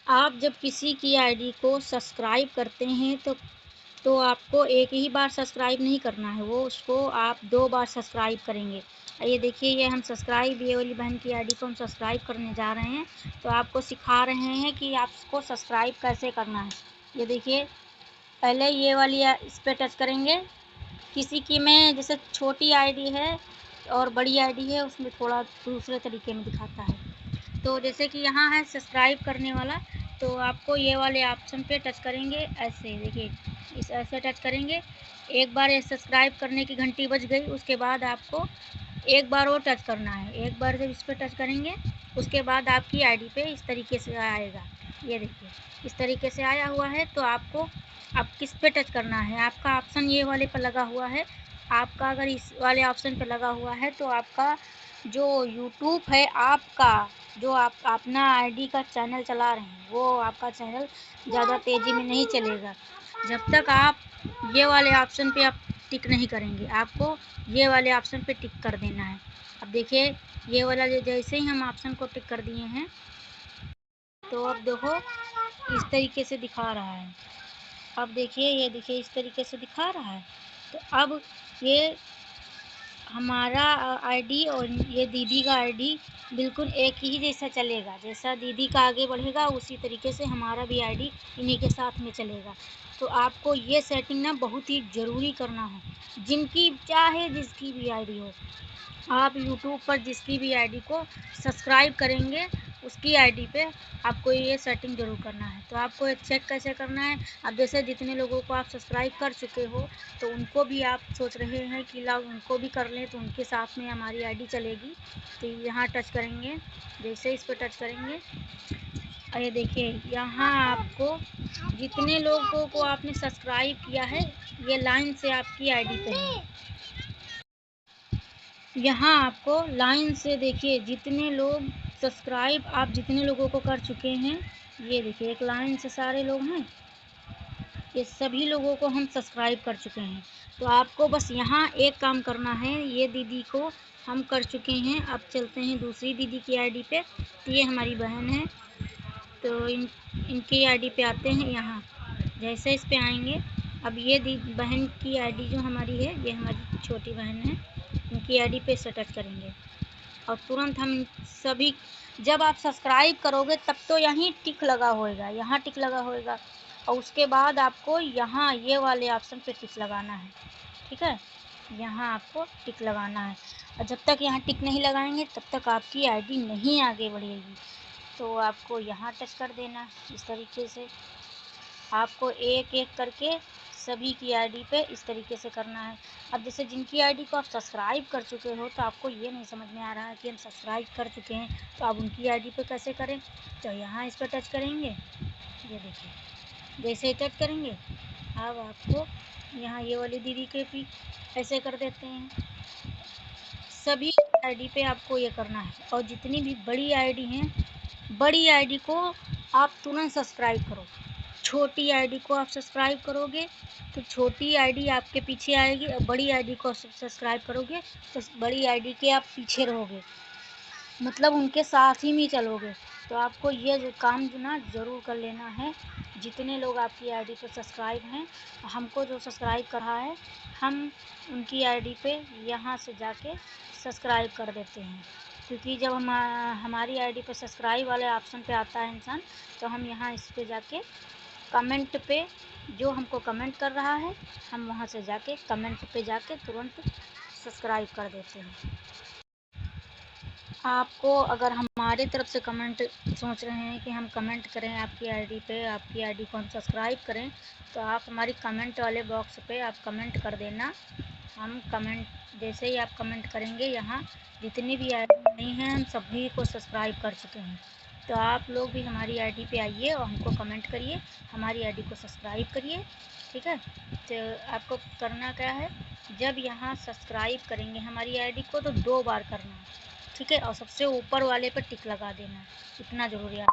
आप जब किसी की आईडी को सब्सक्राइब करते हैं तो आपको एक ही बार सब्सक्राइब नहीं करना है, वो उसको आप 2 बार सब्सक्राइब करेंगे। ये देखिए, ये हम सब्सक्राइब, ये वाली बहन की आईडी को हम सब्सक्राइब करने जा रहे हैं, तो आपको सिखा रहे हैं कि आपको सब्सक्राइब कैसे करना है। ये देखिए, पहले ये वाली इस पर टच करेंगे। किसी की में जैसे छोटी आईडी है और बड़ी आईडी है, उसमें थोड़ा दूसरे तरीके में दिखाता है। तो जैसे कि यहाँ है सब्सक्राइब करने वाला, तो आपको ये वाले ऑप्शन पे टच करेंगे। ऐसे देखिए, इस ऐसे टच करेंगे। एक बार ये सब्सक्राइब करने की घंटी बज गई, उसके बाद आपको एक बार और टच करना है। एक बार जब इस पर टच करेंगे, उसके बाद आपकी आईडी पे इस तरीके से आएगा। ये देखिए, इस तरीके से आया हुआ है। तो आपको अब किस पे टच करना है, आपका ऑप्शन ये वाले पर लगा हुआ है। आपका अगर इस वाले ऑप्शन पे लगा हुआ है तो आपका जो यूट्यूब है, आपका जो आप अपना आईडी का चैनल चला रहे हैं, वो आपका चैनल ज़्यादा तेज़ी में नहीं चलेगा जब तक आप ये वाले ऑप्शन पे आप टिक नहीं करेंगे। आपको ये वाले ऑप्शन पे टिक कर देना है। अब देखिए, ये वाला जैसे ही हम ऑप्शन को टिक कर दिए हैं, तो अब देखो इस तरीके से दिखा रहा है। अब देखिए, ये देखिए इस तरीके से दिखा रहा है। तो अब ये हमारा आईडी और ये दीदी का आईडी बिल्कुल एक ही जैसा चलेगा। जैसा दीदी का आगे बढ़ेगा, उसी तरीके से हमारा भी आईडी इन्हीं के साथ में चलेगा। तो आपको ये सेटिंग ना बहुत ही ज़रूरी करना है। जिनकी चाहे जिसकी भी आईडी हो, आप यूट्यूब पर जिसकी भी आईडी को सब्सक्राइब करेंगे, उसकी आईडी पे आपको ये सेटिंग ज़रूर करना है। तो आपको एक चेक कैसे करना है, अब जैसे जितने लोगों को आप सब्सक्राइब कर चुके हो, तो उनको भी आप सोच रहे हैं कि लाओ उनको भी कर लें, तो उनके साथ में हमारी आईडी चलेगी। तो यहाँ टच करेंगे, जैसे इस पर टच करेंगे, ये देखिए यहाँ आपको जितने लोगों को आपने सब्सक्राइब किया है, ये लाइन से आपकी आईडी पे है। यहाँ आपको लाइन से देखिए जितने लोग सब्सक्राइब आप जितने लोगों को कर चुके हैं, ये देखिए एक लाइन से सारे लोग हैं, ये सभी लोगों को हम सब्सक्राइब कर चुके हैं। तो आपको बस यहाँ एक काम करना है। ये दीदी को हम कर चुके हैं, अब चलते हैं दूसरी दीदी की आईडी पे। तो ये हमारी बहन है, तो इनकी आईडी पे आते हैं। यहाँ जैसे इस पे आएंगे, अब ये बहन की आईडी जो हमारी है, ये हमारी छोटी बहन है, इनकी आईडी पे से टच करेंगे और तुरंत हम सभी, जब आप सब्सक्राइब करोगे तब तो यहीं टिक लगा होएगा, यहाँ टिक लगा होएगा, और उसके बाद आपको यहाँ ये वाले ऑप्शन पे टिक लगाना है। ठीक है, यहाँ आपको टिक लगाना है, और जब तक यहाँ टिक नहीं लगाएंगे तब तक आपकी आईडी नहीं आगे बढ़ेगी। तो आपको यहाँ टच कर देना। इस तरीके से आपको एक एक करके सभी की आईडी पे इस तरीके से करना है। अब जैसे जिनकी आईडी को आप सब्सक्राइब कर चुके हो, तो आपको ये नहीं समझ में आ रहा है कि हम सब्सक्राइब कर चुके हैं, तो आप उनकी आईडी पे कैसे करें। तो यहाँ इस पर टच करेंगे, ये देखिए जैसे ही टच करेंगे, अब आपको यहाँ ये वाली दीदी के भी ऐसे कर देते हैं। सभी आईडी पे आपको ये करना है, और जितनी भी बड़ी आईडी हैं, बड़ी आईडी को आप तुरंत सब्सक्राइब करो। छोटी आईडी को आप सब्सक्राइब करोगे तो छोटी आईडी आपके पीछे आएगी, और बड़ी आईडी को सब्सक्राइब करोगे तो बड़ी आईडी के आप पीछे रहोगे, मतलब उनके साथ ही में चलोगे। तो आपको ये काम जो ना ज़रूर कर लेना है। जितने लोग आपकी आईडी पर सब्सक्राइब हैं, हमको जो सब्सक्राइब कर रहा है, हम उनकी आईडी पे यहाँ से जाके सब्सक्राइब कर देते हैं। क्योंकि जब हमारी आईडी पे सब्सक्राइब वाले ऑप्शन पे आता है इंसान, तो हम यहाँ इस पे जाके कमेंट पे, जो हमको कमेंट कर रहा है, हम वहाँ से जाके कमेंट पे जाके तुरंत सब्सक्राइब कर देते हैं। आपको अगर हमारे तरफ से कमेंट सोच रहे हैं कि हम कमेंट करें आपकी आईडी पे, आपकी आईडी को हम सब्सक्राइब करें, तो आप हमारी कमेंट वाले बॉक्स पे आप कमेंट कर देना। हम कमेंट जैसे ही आप कमेंट करेंगे, यहाँ जितनी भी आईडी नहीं हैं, हम सभी को सब्सक्राइब कर चुके हैं। तो आप लोग भी हमारी आईडी पे आइए और हमको कमेंट करिए, हमारी आईडी को सब्सक्राइब करिए। ठीक है, तो आपको करना क्या है, जब यहाँ सब्सक्राइब करेंगे हमारी आईडी को, तो 2 बार करना है। ठीक है, और सबसे ऊपर वाले पर टिक लगा देना, इतना ज़रूरी है।